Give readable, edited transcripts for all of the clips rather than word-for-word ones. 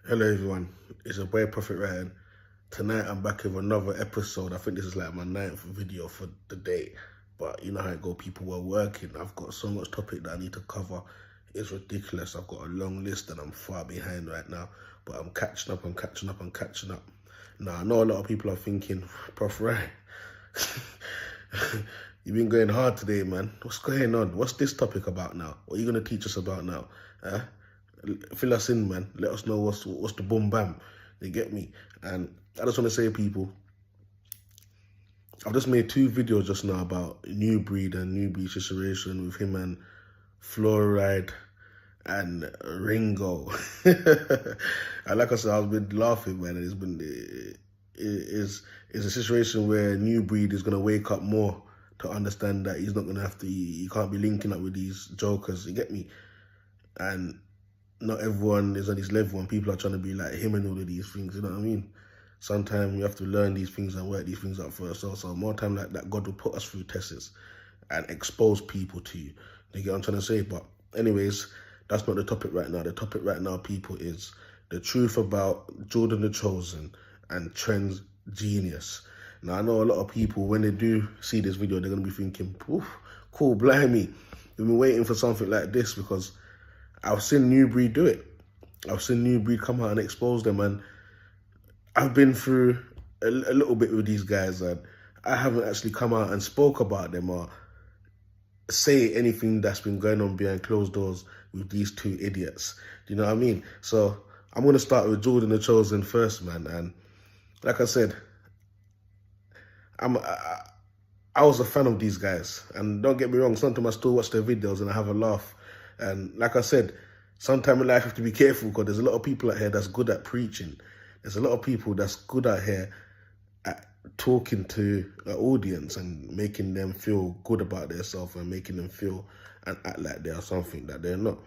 Hello everyone, it's your boy Proph Rye. Tonight I'm back with another episode. I think this is like my 9th video for the day. But you know how it go, people were working. I've got so much topic that I need to cover. It's ridiculous. I've got a long list and I'm far behind right now. But I'm catching up. Now I know a lot of people are thinking, Proph Rye, you've been going hard today, man. What's going on? What's this topic about now? What are you going to teach us about now? Fill us in, man. Let us know what's the boom bam. You get me? And I just want to say, people, I've just made 2 videos just now about New Breed and New Breed situation with him and Fluoride and Ringo. And like I said, I've been laughing, man. It's a situation where New Breed is gonna wake up more to understand that he's not gonna have to. He can't be linking up with these jokers. You get me? And not everyone is on his level and people are trying to be like him and all of these things, you know what I mean? Sometimes you have to learn these things and work these things out for yourself. So more time like that, God will put us through tests and expose people to you. You get what I'm trying to say? But anyways, that's not the topic right now. The topic right now, people, is the truth about Jordan the Chosen and Trend's genius. Now, I know a lot of people, when they do see this video, they're going to be thinking, oof, cool, blimey. We've been waiting for something like this because I've seen New Breed do it. I've seen New Breed come out and expose them, and I've been through a little bit with these guys, and I haven't actually come out and spoke about them or say anything that's been going on behind closed doors with these 2 idiots. Do you know what I mean? So I'm going to start with Jordan the Chosen first, man. And like I said, I was a fan of these guys. And don't get me wrong, sometimes I still watch their videos and I have a laugh. And like I said, sometimes in life you have to be careful because there's a lot of people out here that's good at preaching. There's a lot of people that's good out here at talking to an audience and making them feel good about themselves and making them feel and act like they are something that they're not.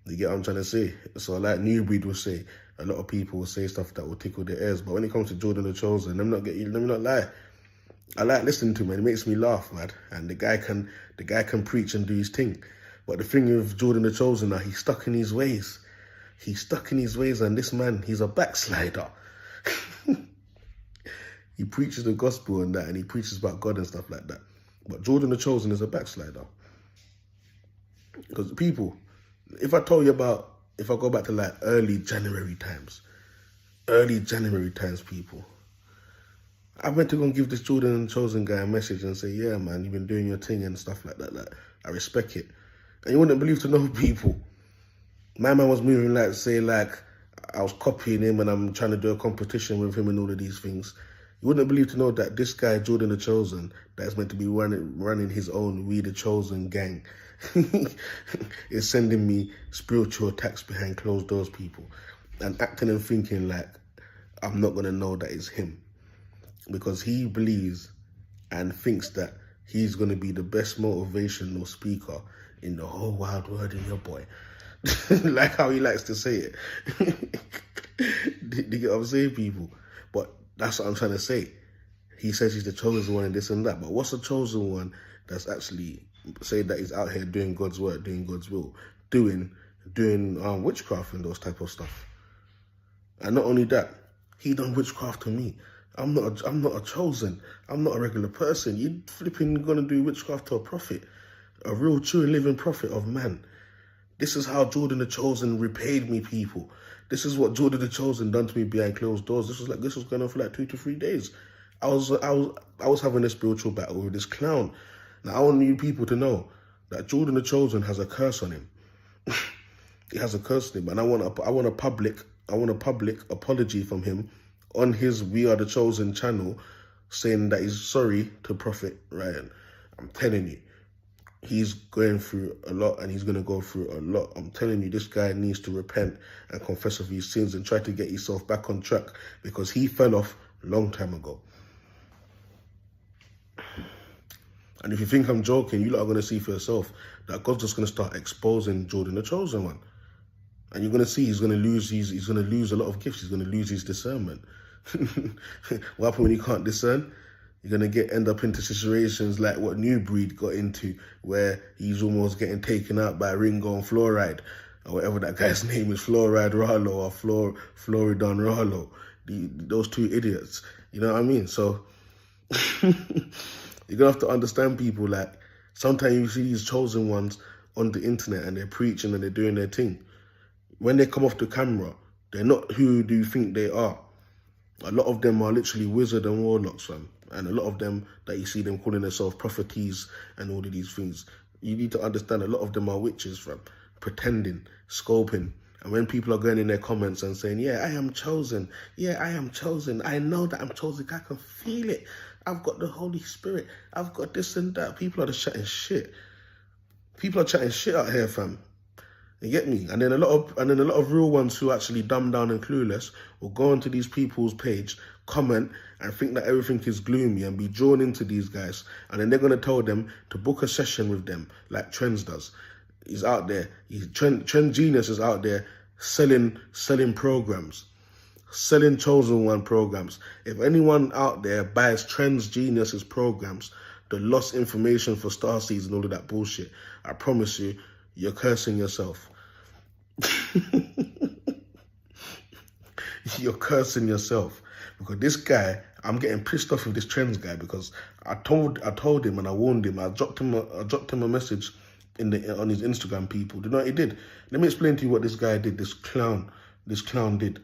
You get what I'm trying to say? So like New Breed will say, a lot of people will say stuff that will tickle their ears. But when it comes to Jordan the Chosen, let me not lie. I like listening to him and it makes me laugh, man. And the guy can preach and do his thing. But the thing with Jordan the Chosen now, he's stuck in his ways. He's stuck in his ways, and this man, he's a backslider. He preaches the gospel and that, and he preaches about God and stuff like that. But Jordan the Chosen is a backslider. Because people, if I go back to like early January times, people, I went to go and give this Jordan the Chosen guy a message and say, yeah, man, you've been doing your thing and stuff like that. Like, I respect it. And you wouldn't believe to know, people, my man was moving like, say, like I was copying him and I'm trying to do a competition with him and all of these things. You wouldn't believe to know that this guy, Jordan the Chosen, that is meant to be running his own We the Chosen gang, is sending me spiritual attacks behind closed doors, people, and acting and thinking like I'm not going to know that it's him. Because he believes and thinks that he's going to be the best motivational speaker in the whole wide world, in your boy. Like how he likes to say it. Do you get what I'm saying, people? But that's what I'm trying to say. He says he's the chosen one and this and that. But what's the chosen one that's actually saying that he's out here doing God's work, doing God's will, doing witchcraft and those type of stuff? And not only that, he done witchcraft to me. I'm not a chosen. I'm not a regular person. You flipping gonna do witchcraft to a prophet, a real, true, and living prophet of man. This is how Jordan the Chosen repaid me, people. This is what Jordan the Chosen done to me behind closed doors. This was going on for like 2 to 3 days. I was having a spiritual battle with this clown. Now I want you people to know that Jordan the Chosen has a curse on him. He has a curse on him, and I want a public apology from him on his We Are the Chosen channel, saying that he's sorry to Proph Rye. I'm telling you, he's going through a lot and he's going to go through a lot. I'm telling you, this guy needs to repent and confess of his sins and try to get himself back on track, because he fell off a long time ago. And if you think I'm joking, you lot are going to see for yourself that God's just going to start exposing Jordan the Chosen one. And you're going to see he's going to lose a lot of gifts. He's going to lose his discernment. What happens when you can't discern? You're going to end up into situations like what New Breed got into, where he's almost getting taken out by Ringo and Fluoride. or whatever that guy's name is, Fluoride Rallo or Floridon Rallo. Those two idiots. You know what I mean? So you're gonna have to understand people. Like, sometimes you see these chosen ones on the internet and they're preaching and they're doing their thing. When they come off the camera, they're not who do you think they are. A lot of them are literally wizard and warlocks, fam. And a lot of them that you see them calling themselves prophetess and all of these things, you need to understand a lot of them are witches, fam. Pretending, scoping. And when people are going in their comments and saying, yeah, I am chosen. Yeah, I am chosen. I know that I'm chosen. I can feel it. I've got the Holy Spirit. I've got this and that. People are just chatting shit. People are chatting shit out here, fam. You get me? And then a lot of real ones who actually dumb down and clueless will go onto these people's page, comment, and think that everything is gloomy and be drawn into these guys. And then they're gonna tell them to book a session with them, like Trends does. He's out there. Trend Genius is out there selling programs, selling CHOSEN1 programs. If anyone out there buys Trends Genius's programs, the lost information for Starseeds and all of that bullshit, I promise you, you're cursing yourself. You're cursing yourself. Because this guy, I'm getting pissed off with this Trends guy, because I told him and I warned him. I dropped him a message on his Instagram, people. Do you know what he did? Let me explain to you what this guy did, this clown did.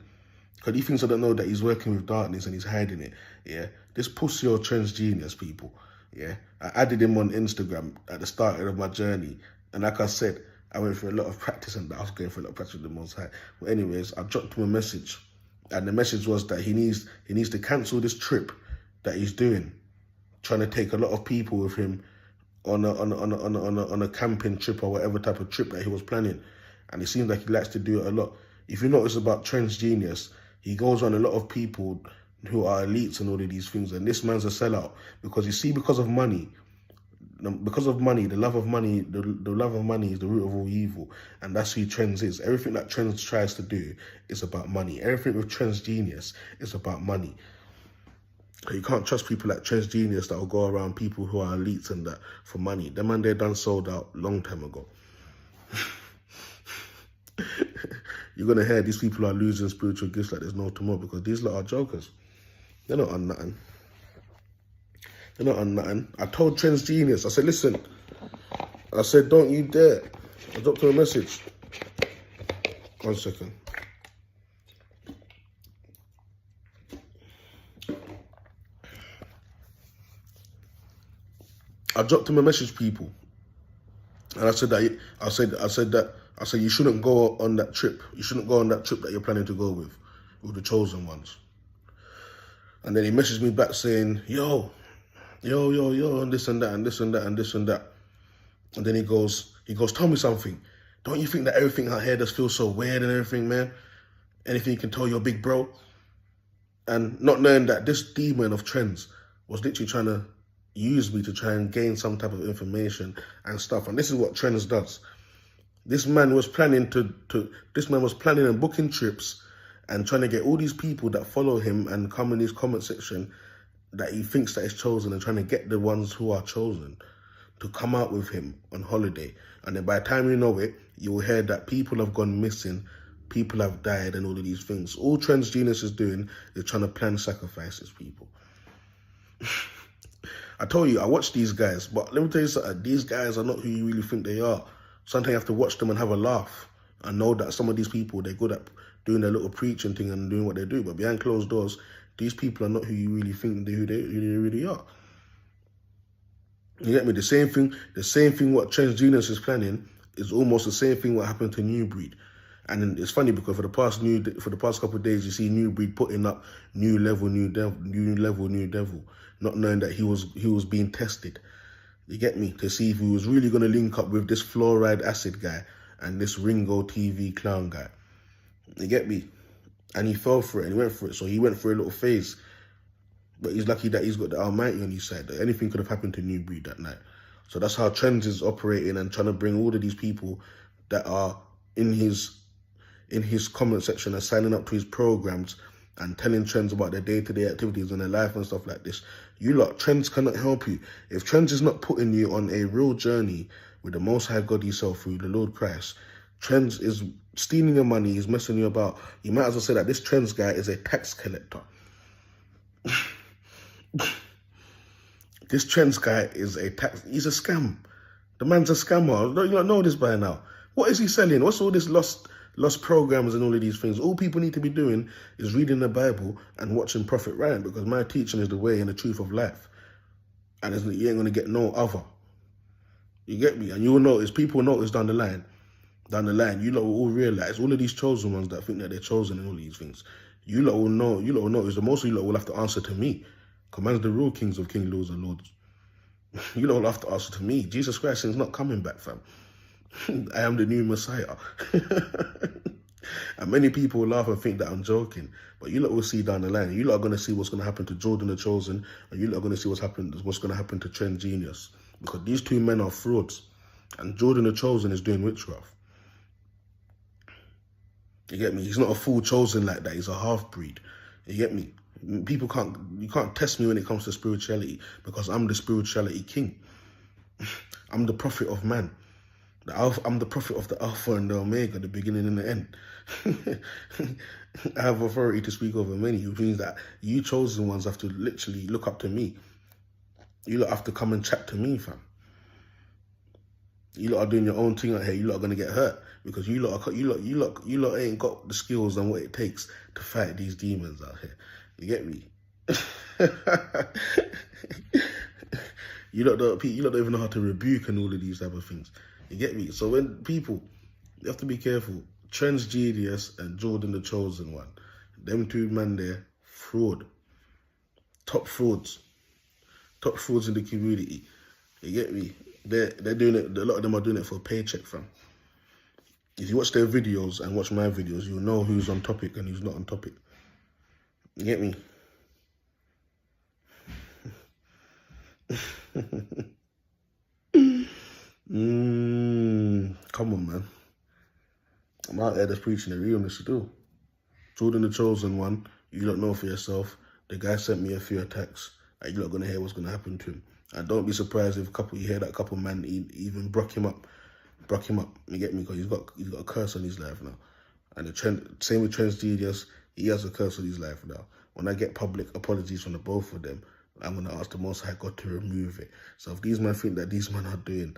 Because he thinks I don't know that he's working with darkness and he's hiding it. Yeah. This pussy or Trends Genius, people. Yeah. I added him on Instagram at the start of my journey. And like I said, I went through a lot of practice and I was going through a lot of practice with the Most High. But anyways, I dropped him a message. And the message was that he needs to cancel this trip that he's doing, trying to take a lot of people with him on a camping trip or whatever type of trip that he was planning. And it seems like he likes to do it a lot. If you notice about Trends Genius, he goes on a lot of people who are elites and all of these things. And this man's a sellout because, you see, because of money, the love of money, the love of money is the root of all evil. And that's who Trends is. Everything that Trends tries to do is about money. Everything with Trends Genius is about money. You can't trust people like Trends Genius that will go around people who are elites and that for money. Them man, they're done sold out long time ago. You're going to hear these people are losing spiritual gifts like there's no tomorrow, because these lot are jokers. They're not on nothing. They're not on nothing. I told Trends Genius, I said, listen, I said, don't you dare. I dropped him a message. 1 second. I dropped him a message, people. And I said you shouldn't go on that trip. You shouldn't go on that trip that you're planning to go with the chosen ones. And then he messaged me back saying, yo, and this and that, and this and that, and this and that. And then he goes, tell me something. Don't you think that everything out here just feels so weird and everything, man? Anything you can tell your big bro? And not knowing that this demon of Trends was literally trying to use me to try and gain some type of information and stuff. And this is what Trends does. This man was planning and booking trips and trying to get all these people that follow him and come in his comment section that he thinks that is chosen, and trying to get the ones who are chosen to come out with him on holiday. And then by the time you know it, you will hear that people have gone missing, people have died, and all of these things. All Trends Genius is doing is trying to plan sacrifices, people. I told you, I watch these guys, but let me tell you something. These guys are not who you really think they are. Sometimes you have to watch them and have a laugh and know that some of these people, they're good at doing their little preaching thing and doing what they do. But behind closed doors, these people are not who you really think who they really are. You get me? The same thing what Trends Genius is planning is almost the same thing what happened to New Breed. And then it's funny because for the past couple of days, you see New Breed putting up new level, new devil, not knowing that he was being tested. You get me? To see if he was really going to link up with this fluoride acid guy and this Ringo TV clown guy. You get me? And he fell for it and he went for it. So he went for a little phase. But he's lucky that he's got the Almighty on his side. That anything could have happened to New Breed that night. So that's how Trends is operating and trying to bring all of these people that are in his comment section and signing up to his programs and telling Trends about their day-to-day activities and their life and stuff like this. You lot, Trends cannot help you. If Trends is not putting you on a real journey with the Most High God himself through the Lord Christ, Trends is stealing your money, he's messing you about. You might as well say that this Trends guy is a tax collector. This Trends guy is he's a scam. The man's a scammer. Don't you not know this by now? What is he selling? What's all this lost programs and all of these things? All people need to be doing is reading the Bible and watching Proph Rye, because my teaching is the way and the truth of life. And you ain't going to get no other. You get me? And you will notice, people will notice down the line, you lot will all realize, all of these chosen ones that think that they're chosen and all these things, you lot will notice that most of you lot will have to answer to me. Because man's the real kings of kings, lords and lords. You lot will have to answer to me. Jesus Christ is not coming back, fam. I am the new Messiah. And many people will laugh and think that I'm joking. But you lot will see down the line. You lot are going to see what's going to happen to Jordan the Chosen. And you lot are going to see what's going to happen to Trend Genius. Because these two men are frauds. And Jordan the Chosen is doing witchcraft. You get me? He's not a full chosen like that. He's a half-breed. You get me? You can't test me when it comes to spirituality, because I'm the spirituality king. I'm the prophet of man. I'm the prophet of the Alpha and the Omega, the beginning and the end. I have authority to speak over many, which means that you chosen ones have to literally look up to me. You lot have to come and chat to me, fam. You lot are doing your own thing out here. You lot are gonna get hurt because you lot ain't got the skills and what it takes to fight these demons out here. You get me? You lot don't even know how to rebuke and all of these type of things. You get me? So when people, you have to be careful. Trends Genius and Jordan the Chosen One, them two man there, fraud. Top frauds in the community. You get me? They're doing it. A lot of them are doing it for a paycheck, fam. If you watch their videos and watch my videos, you'll know who's on topic and who's not on topic. You get me? Come on, man. I'm out there just preaching the realness still. Jordan the Chosen One, you don't know for yourself. The guy sent me a few attacks. And you're not going to hear what's going to happen to him. And don't be surprised if you hear that couple man even broke him up. You get me? Because he's got a curse on his life now. And same with Trends Genius, he has a curse on his life now. When I get public apologies from the both of them, I'm going to ask the Most High God to remove it. So if these men think that these men are doing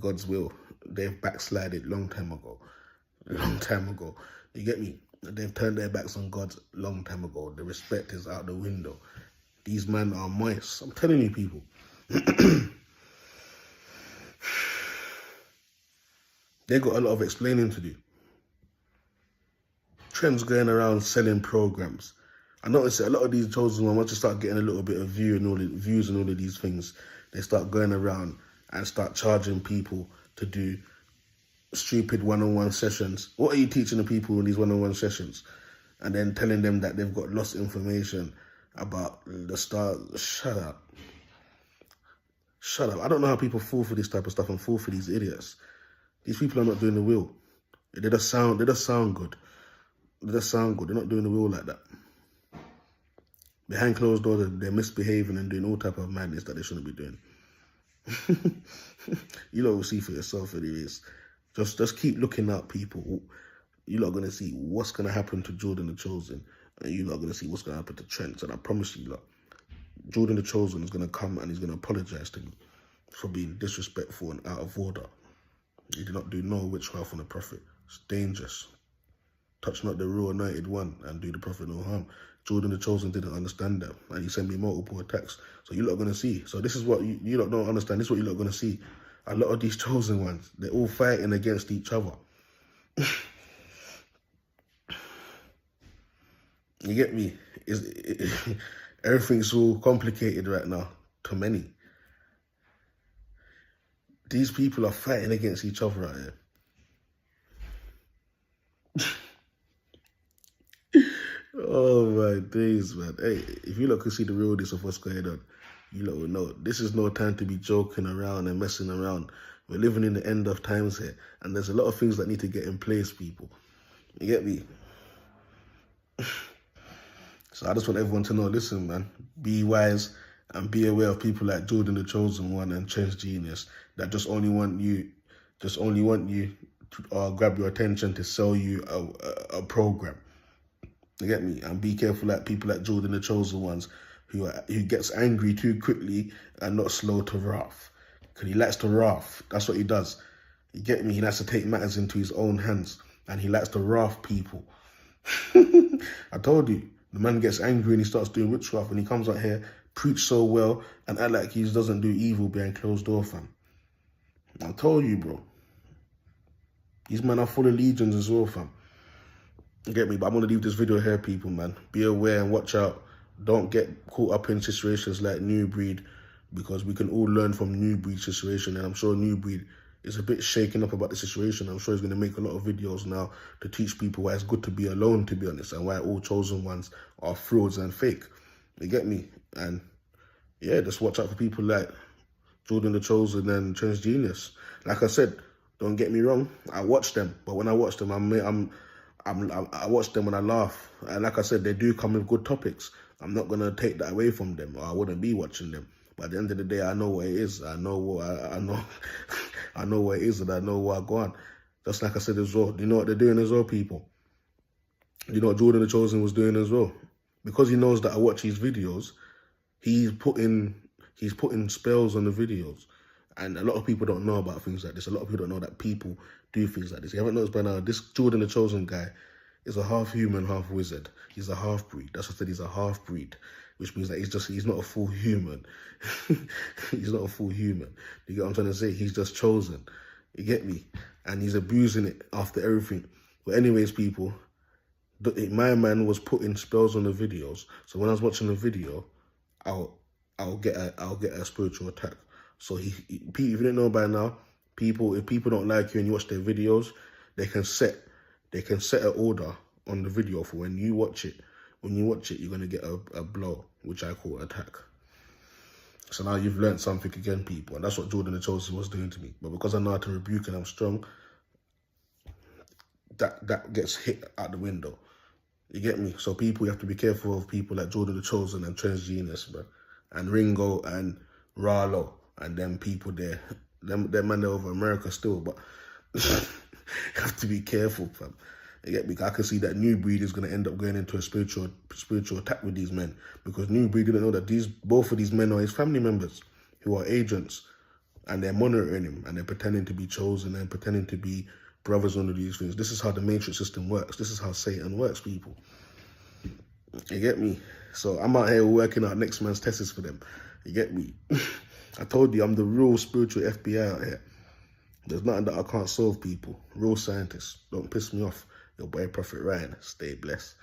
God's will, they've backslided long time ago. You get me? They've turned their backs on God long time ago. The respect is out the window. These men are mice. I'm telling you, people. They got a lot of explaining to do. Trends going around selling programs. I noticed that a lot of these chosen ones, once you start getting a little bit of views and all of these things, they start going around and start charging people to do stupid one-on-one sessions. What are you teaching the people in these one-on-one sessions? And then telling them that they've got lost information about the stars. Shut up. I don't know how people fall for this type of stuff and fall for these idiots. These people are not doing the will. They just sound good. They're not doing the will like that. Behind closed doors, they're misbehaving and doing all type of madness that they shouldn't be doing. You lot will see for yourself anyways. Just keep looking out, people. You lot are going to see what's going to happen to Jordan the Chosen. And you lot are going to see what's going to happen to Trent. And I promise you lot, Jordan the Chosen is going to come and he's going to apologize to me for being disrespectful and out of order. He did not do no witchcraft on the prophet. It's dangerous. Touch not the real anointed one and do the prophet no harm. Jordan the Chosen didn't understand that. And he sent me multiple attacks. So you lot are going to see. So this is what you lot don't understand. This is what you lot are going to see. A lot of these chosen ones, they're all fighting against each other. You get me? Everything's all complicated right now to many. These people are fighting against each other out here. Oh my days, man. Hey, if you lot can see the realness of what's going on, you lot will know. This is no time to be joking around and messing around. We're living in the end of times here. And there's a lot of things that need to get in place, people. You get me? So I just want everyone to know, listen, man, be wise and be aware of people like Jordan the Chosen One and Trends Genius that just only want you to grab your attention to sell you a program. You get me? And be careful like people like Jordan the Chosen Ones who gets angry too quickly and not slow to wrath. Because he likes to wrath. That's what he does. You get me? He likes to take matters into his own hands. And he likes to wrath people. I told you, the man gets angry and he starts doing witchcraft and he comes out here, preach so well and act like he doesn't do evil behind closed door, fam. I told you, bro. These men are full of legions as well, fam. You get me? But I'm going to leave this video here, people, man. Be aware and watch out. Don't get caught up in situations like New Breed, because we can all learn from New Breed's situation. And I'm sure New Breed is a bit shaken up about the situation. I'm sure he's going to make a lot of videos now to teach people why it's good to be alone, to be honest, and why all chosen ones are frauds and fake. You get me? And yeah, just watch out for people like Jordan the Chosen and Trans Genius. Like I said, don't get me wrong, I watch them, but when I watch them, I watch them when I laugh. And like I said, they do come with good topics. I'm not gonna take that away from them, or I wouldn't be watching them. But at the end of the day, I know what it is. I know what I know. I know what it is, and I know what I go on. Just like I said as well. You know what they're doing as well, people. You know what Jordan the Chosen was doing as well. Because he knows that I watch his videos, he's putting spells on the videos. And a lot of people don't know about things like this. A lot of people don't know that people do things like this. You haven't noticed by now, this Jordan the Chosen guy is a half human, half wizard. He's a half breed. That's what I said, he's a half breed, which means that he's not a full human. He's not a full human. You get what I'm trying to say? He's just chosen. You get me? And he's abusing it after everything. But anyways, people, my man was putting spells on the videos. So when I was watching the video, I'll get a spiritual attack. So if you didn't know by now, if people don't like you and you watch their videos, they can set an order on the video for when you watch it. When you watch it, you're gonna get a blow, which I call attack. So now you've learned something again, people, and that's what Jordan the Chosen was doing to me. But because I know how to rebuke and I'm strong, that gets hit out the window. You get me? So people, you have to be careful of people like Jordan the Chosen and Trans Genius, bro, and Ringo and Ralo. And them people there, them man there over America still, but you have to be careful, fam. You get me? I can see that New Breed is going to end up going into a spiritual attack with these men, because New Breed didn't know that both of these men are his family members who are agents, and they're monitoring him, and they're pretending to be chosen and pretending to be brothers under these things. This is how the matrix system works. This is how Satan works, people. You get me? So I'm out here working out next man's tests for them. You get me? I told you, I'm the real spiritual FBI out here. There's nothing that I can't solve, people. Real scientist. Don't piss me off. Your boy Proph Rye. Stay blessed.